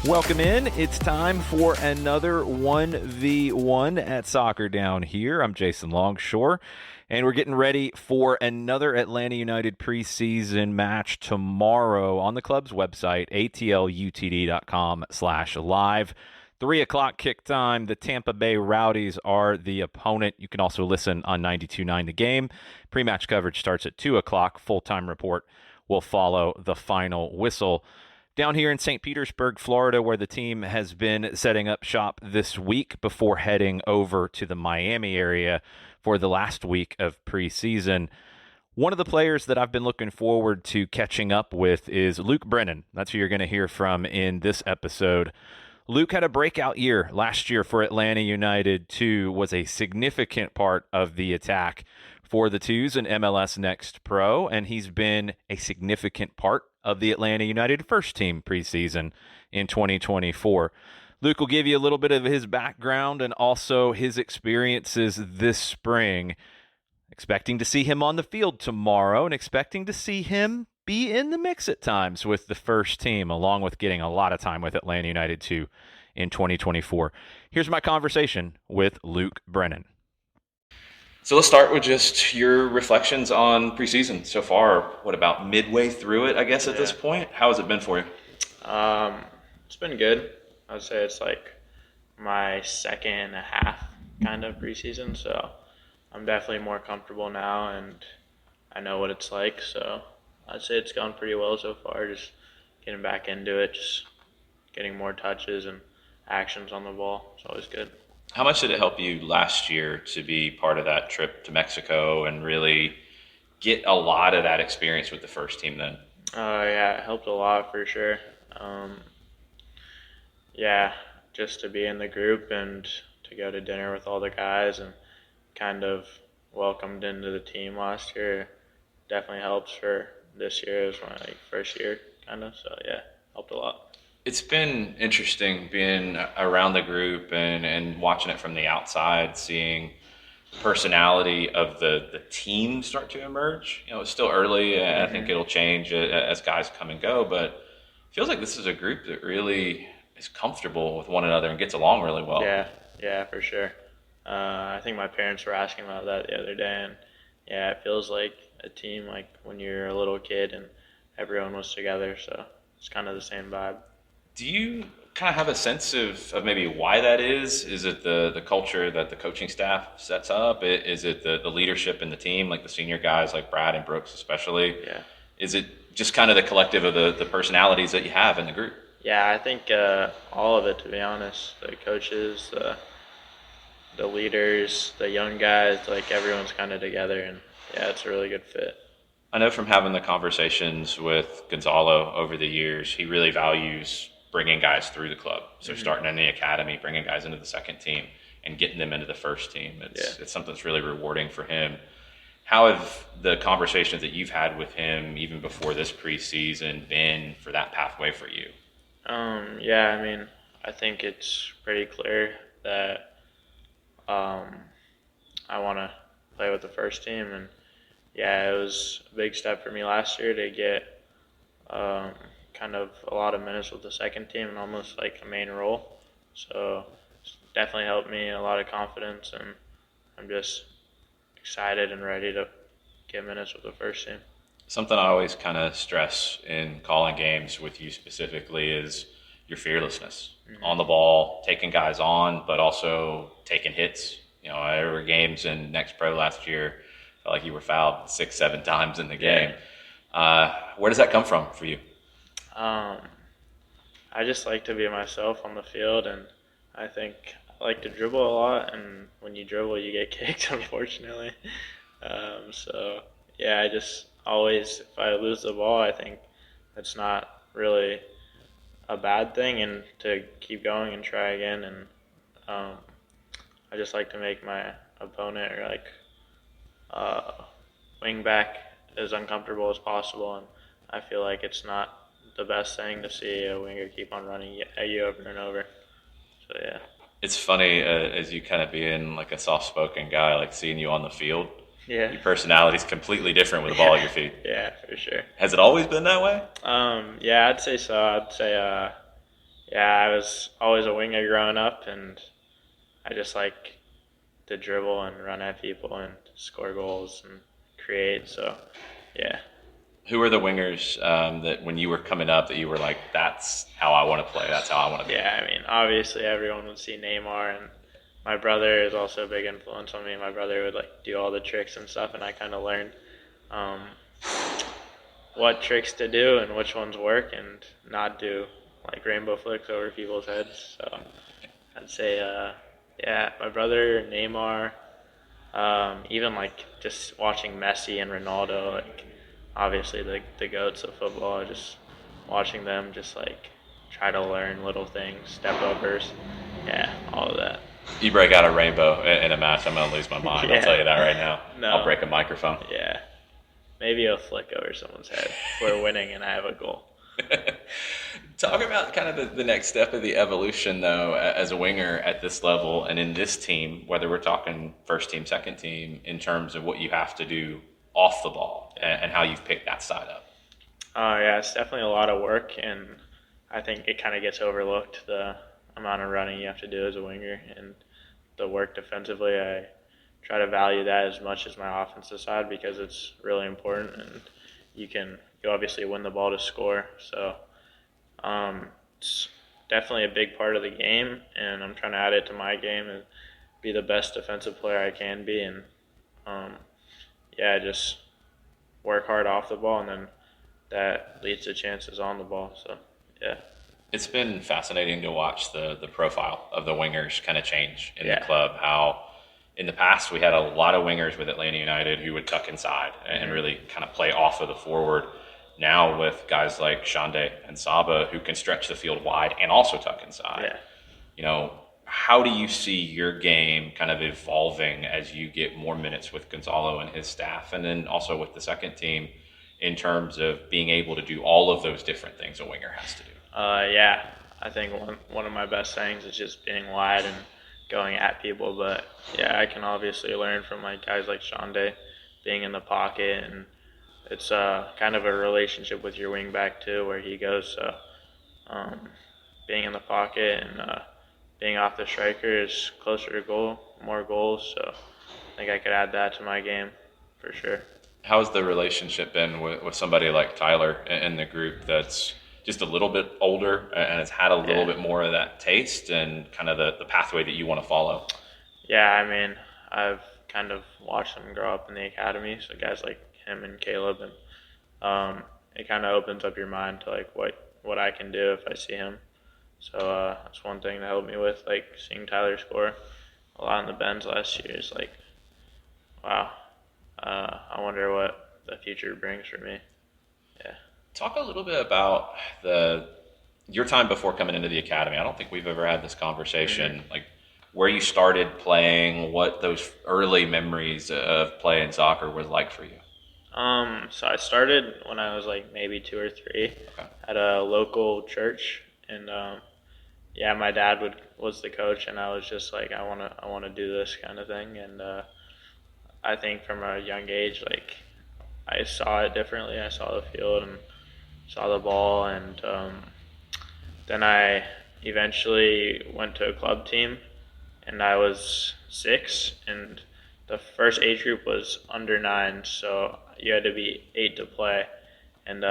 Welcome in. It's time for another 1v1 at Soccer Down here. I'm Jason Longshore, and we're getting ready for another Atlanta United preseason match tomorrow on the club's website, atlutd.com/live. 3 o'clock kick time. The Tampa Bay Rowdies are the opponent. You can also listen on 92.9 The Game. Pre-match coverage starts at 2 o'clock. Full-time report will follow the final whistle. Down here in St. Petersburg, Florida, where the team has been setting up shop this week before heading over to the Miami area for the last week of preseason. One of the players that I've been looking forward to catching up with is Luke Brennan. That's who you're going to hear from in this episode. Luke had a breakout year last year for Atlanta United, too, was a significant part of the attack for the Twos in MLS Next Pro, and he's been a significant part of the Atlanta United first team preseason in 2024. Luke will give you a little bit of his background and also his experiences this spring. Expecting to see him on the field tomorrow and expecting to see him be in the mix at times with the first team, along with getting a lot of time with Atlanta United too in 2024. Here's my conversation with Luke Brennan. So let's start with just your reflections on preseason so far. What about midway through it, I guess, at this point? How has it been for you? It's been good. I would say it's like my second and a half kind of preseason, so I'm definitely more comfortable now and I know what it's like, so I'd say it's gone pretty well so far, just getting back into it, just getting more touches and actions on the ball. It's always good. How much did it help you last year to be part of that trip to Mexico and really get a lot of that experience with the first team then? Yeah, it helped a lot for sure. Just to be in the group and to go to dinner with all the guys and kind of welcomed into the team last year definitely helps for this year as my first year kind of. So yeah, helped a lot. It's been interesting being around the group and watching it from the outside, seeing personality of the team start to emerge. You know, it's still early, and I think it'll change as guys come and go, but it feels like this is a group that really is comfortable with one another and gets along really well. Yeah, for sure. I think my parents were asking about that the other day, and yeah, it feels like a team like when you're a little kid and everyone was together, so it's kind of the same vibe. Do you kind of have a sense of maybe why that is? Is it the culture that the coaching staff sets up? Is it the leadership in the team, like the senior guys like Brad and Brooks especially? Yeah. Is it just kind of the collective of the personalities that you have in the group? Yeah, I think all of it, to be honest. The coaches, the leaders, the young guys, like everyone's kind of together, and yeah, it's a really good fit. I know from having the conversations with Gonzalo over the years, he really values bringing guys through the club. So starting in the academy, bringing guys into the second team and getting them into the first team. It's something that's really rewarding for him. How have the conversations that you've had with him even before this preseason been for that pathway for you? I mean, I think it's pretty clear that I want to play with the first team, and yeah, it was a big step for me last year to get kind of a lot of minutes with the second team and almost like a main role. So it's definitely helped me, a lot of confidence, and I'm just excited and ready to get minutes with the first team. Something I always kind of stress in calling games with you specifically is your fearlessness on the ball, taking guys on, but also taking hits. You know, there were games in Next Pro last year, felt like you were fouled 6-7 times in the game. Where does that come from for you? I just like to be myself on the field, and I think I like to dribble a lot, and when you dribble, you get kicked, unfortunately. I just always, if I lose the ball, I think it's not really a bad thing, and to keep going and try again. And I just like to make my opponent or wing back as uncomfortable as possible, and I feel like it's not the best thing to see a winger keep on running at you over and over. So yeah. It's funny as you kind of being like a soft-spoken guy, like seeing you on the field. Yeah. Your personality is completely different with the ball at your feet. Yeah, for sure. Has it always been that way? Yeah, I'd say so. I'd say Yeah, I was always a winger growing up, and I just like to dribble and run at people and score goals and create. So, yeah. Who are the wingers that when you were coming up that you were like, that's how I want to play, that's how I want to be? Yeah, I mean, obviously everyone would see Neymar, and my brother is also a big influence on me. My brother would like do all the tricks and stuff, and I kind of learned um, what tricks to do and which ones work, and not do like rainbow flicks over people's heads. So I'd say, yeah, my brother, Neymar, even like just watching Messi and Ronaldo, like obviously the goats of football, just watching them just like try to learn little things, step overs, yeah, all of that. You break out a rainbow in a match, I'm going to lose my mind. Yeah. I'll tell you that right now. No. I'll break a microphone. Yeah, maybe a flick over someone's head if we're winning and I have a goal. Talk about kind of the next step of the evolution, though, as a winger at this level and in this team, whether we're talking first team, second team, in terms of what you have to do off the ball and how you've picked that side up. Yeah, it's definitely a lot of work, and I think it kind of gets overlooked, the amount of running you have to do as a winger and the work defensively. I try to value that as much as my offensive side because it's really important, and you obviously win the ball to score. So it's definitely a big part of the game, and I'm trying to add it to my game and be the best defensive player I can be, and yeah, just work hard off the ball, and then that leads to chances on the ball. So yeah. It's been fascinating to watch the profile of the wingers kind of change in Yeah. the club. How in the past we had a lot of wingers with Atlanta United who would tuck inside and really kind of play off of the forward. Now with guys like Shande and Saba who can stretch the field wide and also tuck inside. Yeah. You know, how do you see your game kind of evolving as you get more minutes with Gonzalo and his staff, and then also with the second team in terms of being able to do all of those different things a winger has to do? Yeah, I think one of my best things is just being wide and going at people. But yeah, I can obviously learn from like guys like Shande being in the pocket, and it's kind of a relationship with your wing back too, where he goes. So being in the pocket and being off the striker is closer to goal, more goals. So I think I could add that to my game for sure. How's the relationship been with somebody like Tyler in the group that's just a little bit older and has had a little bit more of that taste and kind of the pathway that you want to follow? Yeah, I mean, I've kind of watched them grow up in the academy, so guys like him and Caleb, and it kind of opens up your mind to like what I can do if I see him. So that's one thing that helped me with like seeing Tyler score a lot in the Benz last year. Is like, wow, I wonder what the future brings for me. Yeah. Talk a little bit about your time before coming into the academy. I don't think we've ever had this conversation. Like where you started playing, what those early memories of playing soccer was like for you. So I started when I was like maybe 2 or 3 at a local church, and yeah, my dad was the coach, and I was just like, I wanna do this kind of thing, and I think from a young age, like I saw it differently. I saw the field and saw the ball, and then I eventually went to a club team, and I was 6, and the first age group was under 9, so you had to be 8 to play. And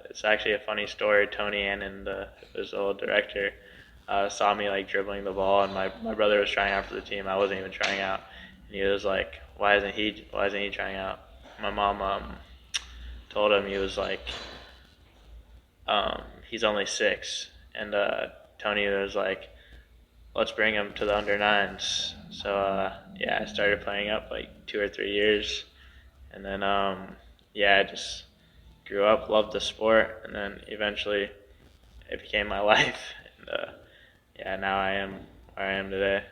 it's actually a funny story. Tony Annan, the physical director, saw me like dribbling the ball, and my brother was trying out for the team. I wasn't even trying out, and he was like, "Why isn't he trying out?" My mom told him, he was like, he's only 6, and Tony was like, let's bring him to the under 9s. So yeah, I started playing up like 2 or 3 years, and then yeah, I just grew up, loved the sport, and then eventually it became my life. And yeah, now I am where I am today.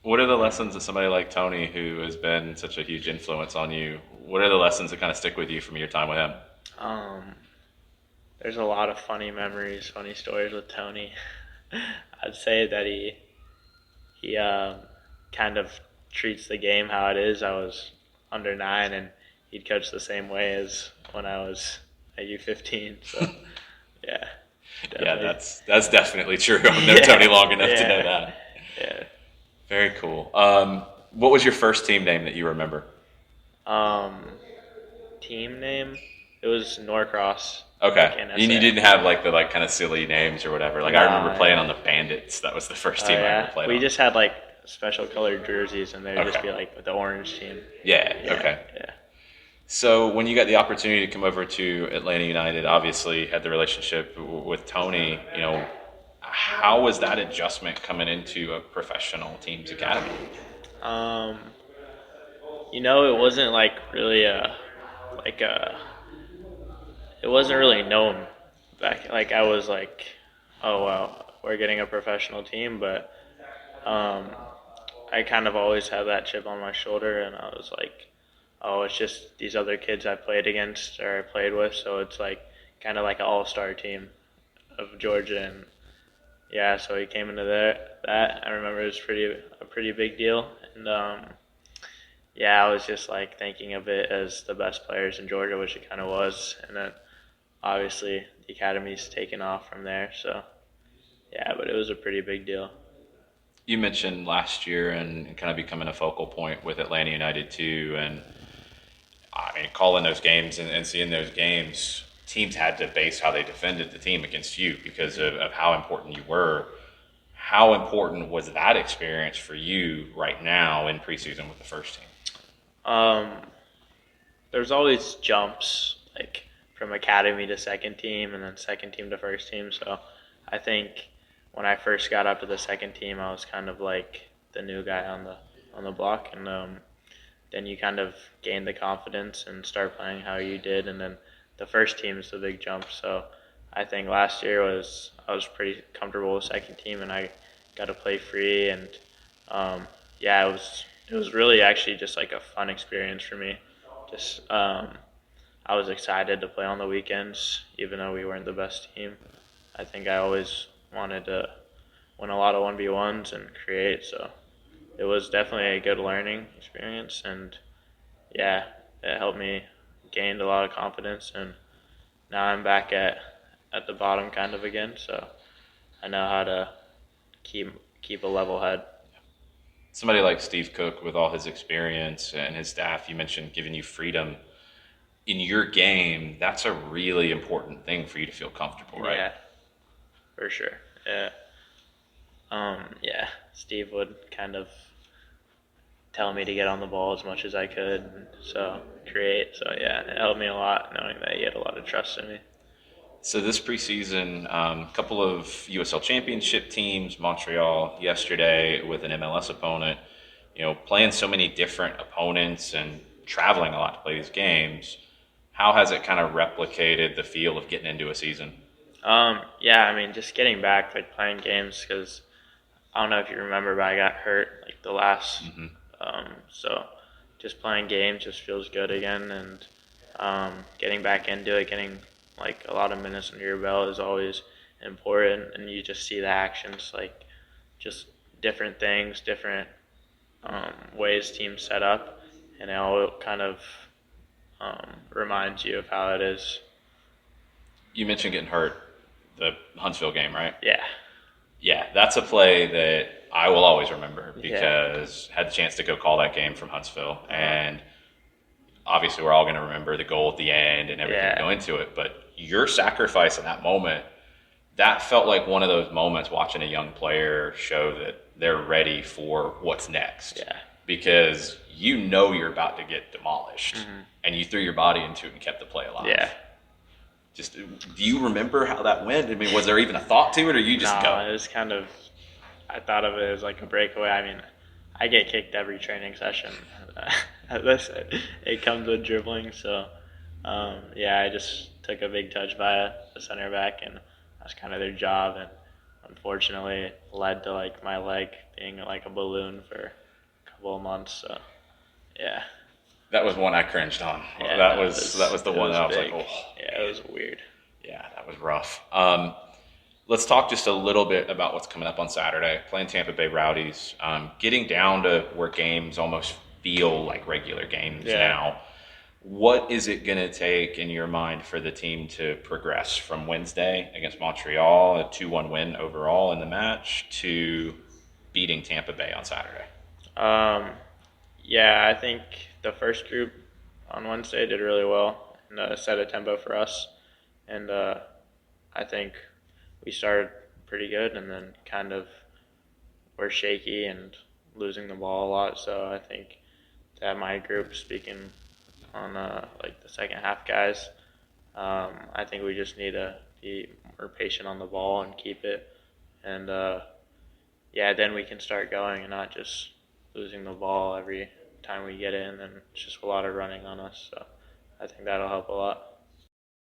What are the lessons that somebody like Tony, who has been such a huge influence on you, what are the lessons that kind of stick with you from your time with him? There's a lot of funny memories, funny stories with Tony. I'd say that he kind of treats the game how it is. I was under 9, and he'd coach the same way as when I was at U15. So, yeah. Definitely. Yeah, that's definitely true. I've known Tony long enough to know that. Yeah. Very cool. What was your first team name that you remember? Team name? It was Norcross. Okay. Like And you didn't have like the kind of silly names or whatever. Like I remember playing on the Bandits. That was the first team I ever played on. We just had like special colored jerseys, and they'd just be like the orange team. Yeah. Okay. Yeah. So when you got the opportunity to come over to Atlanta United, obviously had the relationship with Tony. How was that adjustment coming into a professional team's academy? It wasn't like really it wasn't really known back. Like I was like, oh wow, we're getting a professional team, but I kind of always had that chip on my shoulder, and I was like, oh, it's just these other kids I played against or I played with, so it's like kind of like an all-star team of Georgia, and yeah, so he came into that. I remember it was a pretty big deal, and I was just like thinking of it as the best players in Georgia, which it kind of was, and then obviously the academy's taken off from there. So yeah, but it was a pretty big deal. You mentioned last year and kind of becoming a focal point with Atlanta United too, and I mean calling those games and seeing those games. Teams had to base how they defended the team against you because of how important you were. How important was that experience for you right now in preseason with the first team? There's always jumps, like from academy to second team and then second team to first team. So I think when I first got up to the second team, I was kind of like the new guy on the block, and then you kind of gain the confidence and start playing how you did, and then the first team is the big jump. So I think last year I was pretty comfortable with second team, and I got to play free, and it was really actually just like a fun experience for me. Just I was excited to play on the weekends, even though we weren't the best team. I think I always wanted to win a lot of 1v1s and create, so it was definitely a good learning experience, and yeah, it helped me gained a lot of confidence, and now I'm back at the bottom kind of again, so I know how to keep a level head. Somebody like Steve Cook with all his experience and his staff, you mentioned giving you freedom in your game. That's a really important thing for you to feel comfortable, right? Yeah, for sure. Steve would kind of tell me to get on the ball as much as I could, and so create. So yeah, it helped me a lot knowing that he had a lot of trust in me. So this preseason, a couple of USL Championship teams, Montreal yesterday with an MLS opponent, playing so many different opponents and traveling a lot to play these games. How has it kind of replicated the feel of getting into a season? Just getting back, like playing games, because I don't know if you remember, but I got hurt like the last. So just playing games just feels good again, and getting back into it, getting like a lot of minutes under your belt is always important, and you just see the actions, like just different things, different ways teams set up, and it all kind of reminds you of how it is. You mentioned getting hurt, the Huntsville game, right? Yeah. Yeah, that's a play that I will always remember because I had the chance to go call that game from Huntsville, and obviously we're all going to remember the goal at the end and everything going into it, but your sacrifice in that moment, that felt like one of those moments watching a young player show that they're ready for what's next. Yeah. Because you're about to get demolished, and you threw your body into it and kept the play alive. Yeah. Just, do you remember how that went? I mean, was there even a thought to it, or you just go? No, it was kind of, I thought of it as like a breakaway. I mean, I get kicked every training session. It comes with dribbling, so I just took a big touch by a center back, and that's kind of their job, and unfortunately it led to like my leg being like a balloon for a couple of months, so yeah. That was one I cringed on. Yeah, that was the one that I was big. like, oh. Yeah, it was weird. Yeah, that was rough. Let's talk just a little bit about what's coming up on Saturday. Playing Tampa Bay Rowdies. Getting down to where games almost feel like regular games now. What is it going to take in your mind for the team to progress from Wednesday against Montreal, a 2-1 win overall in the match, to beating Tampa Bay on Saturday? Um, yeah, I think the first group on Wednesday did really well and set a tempo for us. And I think we started pretty good and then kind of were shaky and losing the ball a lot. So I think that my group, speaking on like the second half guys, I think we just need to be more patient on the ball and keep it. And yeah, then we can start going and not just losing the ball every time we get it, and then it's just a lot of running on us. So I think that'll help a lot.